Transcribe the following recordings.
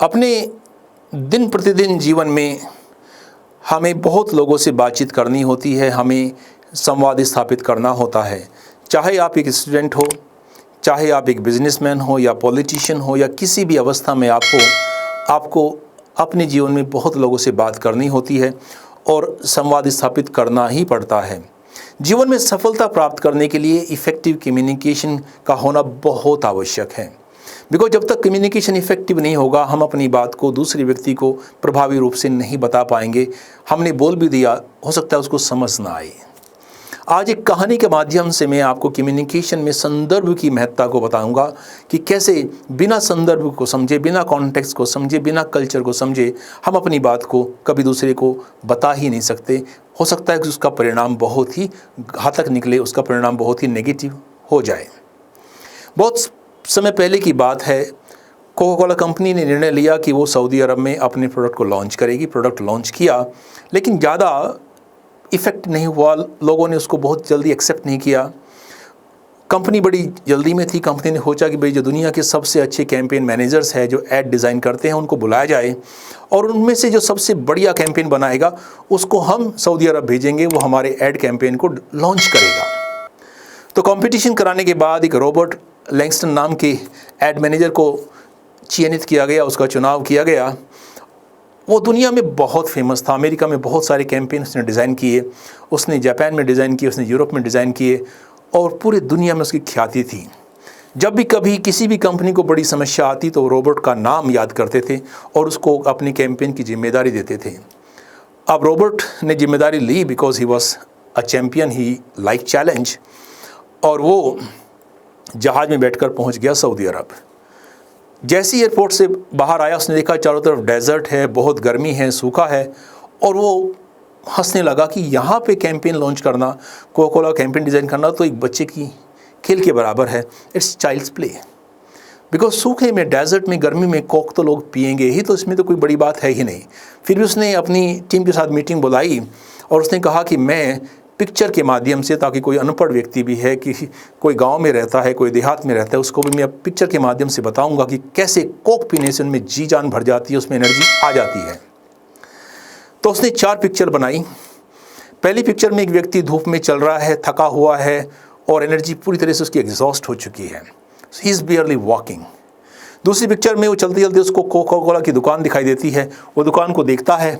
अपने दिन प्रतिदिन जीवन में हमें बहुत लोगों से बातचीत करनी होती है, हमें संवाद स्थापित करना होता है। चाहे आप एक स्टूडेंट हो, चाहे आप एक बिजनेसमैन हो या पॉलिटिशियन हो या किसी भी अवस्था में आपको अपने जीवन में बहुत लोगों से बात करनी होती है और संवाद स्थापित करना ही पड़ता है। जीवन में सफलता प्राप्त करने के लिए इफ़ेक्टिव कम्युनिकेशन का होना बहुत आवश्यक है। बिकॉज जब तक कम्युनिकेशन इफेक्टिव नहीं होगा, हम अपनी बात को दूसरे व्यक्ति को प्रभावी रूप से नहीं बता पाएंगे। हमने बोल भी दिया, हो सकता है उसको समझ ना आए। आज एक कहानी के माध्यम से मैं आपको कम्युनिकेशन में संदर्भ की महत्ता को बताऊंगा कि कैसे बिना संदर्भ को समझे, बिना कॉन्टेक्स्ट को समझे, बिना कल्चर को समझे हम अपनी बात को कभी दूसरे को बता ही नहीं सकते। हो सकता है कि उसका परिणाम बहुत ही घातक निकले, उसका परिणाम बहुत ही नेगेटिव हो जाए। बहुत समय पहले की बात है, कोका कोला कंपनी ने निर्णय लिया कि वो सऊदी अरब में अपने प्रोडक्ट को लॉन्च करेगी। प्रोडक्ट लॉन्च किया, लेकिन ज़्यादा इफ़ेक्ट नहीं हुआ। लोगों ने उसको बहुत जल्दी एक्सेप्ट नहीं किया। कंपनी बड़ी जल्दी में थी। कंपनी ने सोचा कि भाई जो दुनिया के सबसे अच्छे कैंपेन मैनेजर्स हैं, जो ऐड डिज़ाइन करते हैं, उनको बुलाया जाए और उनमें से जो सबसे बढ़िया कैंपेन बनाएगा उसको हम सऊदी अरब भेजेंगे, वो हमारे ऐड कैंपेन को लॉन्च करेगा। तो कंपटीशन कराने के बाद एक रॉबर्ट लैंगस्टन नाम के ऐड मैनेजर को चयनित किया गया, उसका चुनाव किया गया। वो दुनिया में बहुत फेमस था। अमेरिका में बहुत सारे कैंपेन उसने डिज़ाइन किए, उसने जापान में डिज़ाइन किए, उसने यूरोप में डिज़ाइन किए और पूरी दुनिया में उसकी ख्याति थी। जब भी कभी किसी भी कंपनी को बड़ी समस्या आती तो रॉबर्ट का नाम याद करते थे और उसको अपनी कैंपेन की जिम्मेदारी देते थे। अब रॉबर्ट ने जिम्मेदारी ली because he was a champion, he like challenge, और वो जहाज़ में बैठकर पहुंच गया सऊदी अरब। जैसे ही एयरपोर्ट से बाहर आया, उसने देखा चारों तरफ डेजर्ट है, बहुत गर्मी है, सूखा है, और वो हंसने लगा कि यहाँ पे कैंपेन लॉन्च करना, कोका कोला कैंपेन डिज़ाइन करना तो एक बच्चे की खेल के बराबर है। It's child's play. बिकॉज सूखे में, डेजर्ट में, गर्मी में कोक तो लोग पिएंगे ही, तो इसमें तो कोई बड़ी बात है ही नहीं। फिर भी उसने अपनी टीम के साथ मीटिंग बुलाई और उसने कहा कि मैं पिक्चर के माध्यम से, ताकि कोई अनपढ़ व्यक्ति भी है, कि कोई गांव में रहता है, कोई देहात में रहता है, उसको भी मैं पिक्चर के माध्यम से बताऊंगा कि कैसे कोक पीने से उनमें जी जान भर जाती है, उसमें एनर्जी आ जाती है। तो उसने 4 पिक्चर बनाई। पहली पिक्चर में एक व्यक्ति धूप में चल रहा है, थका हुआ है और एनर्जी पूरी तरह से उसकी एग्जॉस्ट हो चुकी है, ही इज़ बियरली वॉकिंग। दूसरी पिक्चर में वो चलते चलते उसको कोका कोला की दुकान दिखाई देती है, वो दुकान को देखता है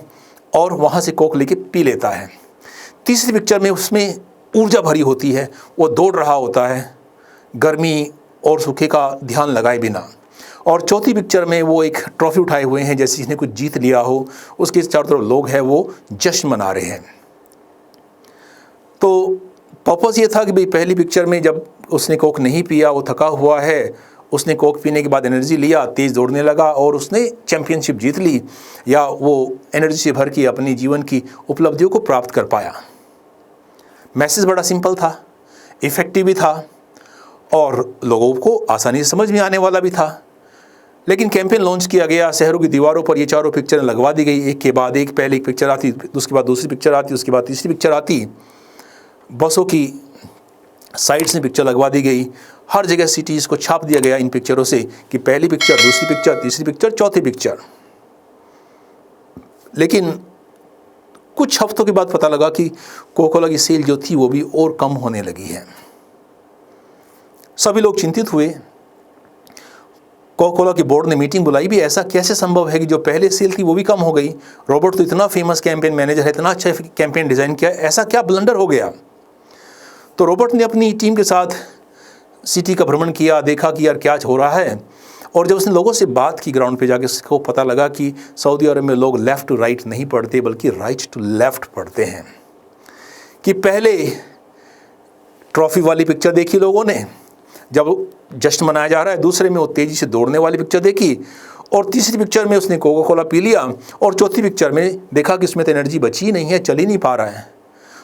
और वहाँ से कोक लेके पी लेता है। तीसरी पिक्चर में उसमें ऊर्जा भरी होती है, वो दौड़ रहा होता है गर्मी और सूखे का ध्यान लगाए बिना। और चौथी पिक्चर में वो एक ट्रॉफी उठाए हुए हैं, जैसे इसने कुछ जीत लिया हो, उसके चारों तरफ लोग हैं, वो जश्न मना रहे हैं। तो पर्पस ये था कि भाई पहली पिक्चर में जब उसने कोक नहीं पिया, वो थका हुआ है, उसने कोक पीने के बाद एनर्जी लिया, तेज़ दौड़ने लगा और उसने चैम्पियनशिप जीत ली, या वो एनर्जी से भर के अपनी जीवन की उपलब्धियों को प्राप्त कर पाया। मैसेज बड़ा सिंपल था, इफ़ेक्टिव भी था और लोगों को आसानी से समझ में आने वाला भी था। लेकिन कैंपेन लॉन्च किया गया, शहरों की दीवारों पर ये चारों पिक्चरें लगवा दी गई, एक के बाद एक। पहले एक पिक्चर आती, उसके बाद दूसरी पिक्चर आती, उसके बाद तीसरी पिक्चर आती। बसों की साइड्स में पिक्चर लगवा दी गई। हर जगह सिटीज़ को छाप दिया गया इन पिक्चरों से कि पहली पिक्चर, दूसरी पिक्चर, तीसरी पिक्चर, चौथी पिक्चर। लेकिन कुछ हफ्तों के बाद पता लगा कि कोका कोला की सेल जो थी वो भी और कम होने लगी है। सभी लोग चिंतित हुए। कोका कोला की बोर्ड ने मीटिंग बुलाई भी, ऐसा कैसे संभव है कि जो पहले सेल थी वो भी कम हो गई। रॉबर्ट तो इतना फेमस कैंपेन मैनेजर है, इतना अच्छा कैंपेन डिज़ाइन किया, ऐसा क्या ब्लंडर हो गया। तो रॉबर्ट ने अपनी टीम के साथ सिटी का भ्रमण किया, देखा कि यार क्या हो रहा है। और जब उसने लोगों से बात की ग्राउंड पे जाके, उसको पता लगा कि सऊदी अरब में लोग लेफ़्ट टू राइट नहीं पढ़ते बल्कि राइट टू लेफ़्ट पढ़ते हैं। कि पहले ट्रॉफी वाली पिक्चर देखी लोगों ने जब जश्न मनाया जा रहा है, दूसरे में वो तेज़ी से दौड़ने वाली पिक्चर देखी, और तीसरी पिक्चर में उसने कोका कोला पी लिया, और चौथी पिक्चर में देखा कि उसमें तो एनर्जी बची नहीं है, चल ही नहीं पा रहा है।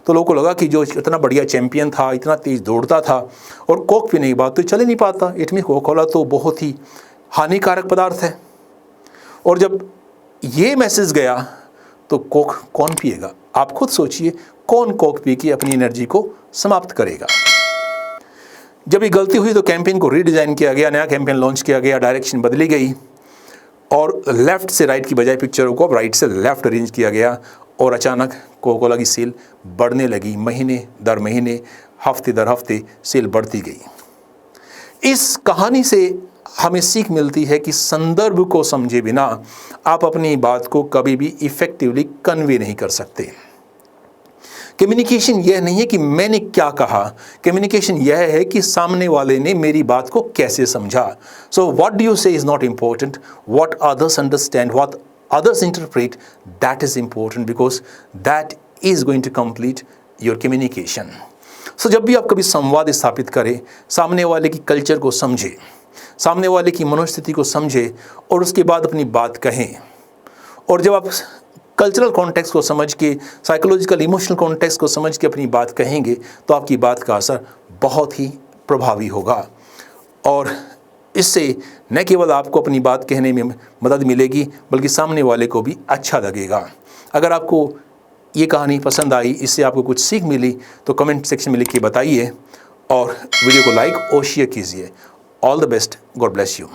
तो लोगों को लगा कि जो इतना बढ़िया चैंपियन था, इतना तेज़ दौड़ता था और कोक पीने की बात तो चल ही नहीं पाता, इट मीन कोका कोला तो बहुत ही हानिकारक पदार्थ है। और जब ये मैसेज गया तो कोक कौन पिएगा? आप खुद सोचिए, कौन कोक पी के अपनी एनर्जी को समाप्त करेगा? जब ये गलती हुई तो कैंपेन को रीडिज़ाइन किया गया, नया कैंपेन लॉन्च किया गया, डायरेक्शन बदली गई और लेफ़्ट से राइट की बजाय पिक्चरों को अब राइट से लेफ़्ट अरेंज किया गया और अचानक कोका कोला की सेल बढ़ने लगी। महीने दर महीने, हफ्ते दर हफ्ते सेल बढ़ती गई। इस कहानी से हमें सीख मिलती है कि संदर्भ को समझे बिना आप अपनी बात को कभी भी इफ़ेक्टिवली कन्वे नहीं कर सकते। कम्युनिकेशन यह नहीं है कि मैंने क्या कहा, कम्युनिकेशन यह है कि सामने वाले ने मेरी बात को कैसे समझा। सो व्हाट डू यू से is not important, what others understand, what others interpret, that is important because that is going to complete your communication. So जब भी आप कभी संवाद स्थापित करें, सामने वाले की कल्चर को समझें, सामने वाले की मनोस्थिति को समझें और उसके बाद अपनी बात कहें। और जब आप कल्चरल कॉन्टेक्स्ट को समझ के, साइकोलॉजिकल इमोशनल कॉन्टेक्स्ट को समझ के अपनी बात कहेंगे तो आपकी बात का असर बहुत ही प्रभावी होगा और इससे न केवल आपको अपनी बात कहने में मदद मिलेगी बल्कि सामने वाले को भी अच्छा लगेगा। अगर आपको ये कहानी पसंद आई, इससे आपको कुछ सीख मिली तो कमेंट सेक्शन में लिख के बताइए और वीडियो को लाइक और शेयर कीजिए। All the best, God bless you.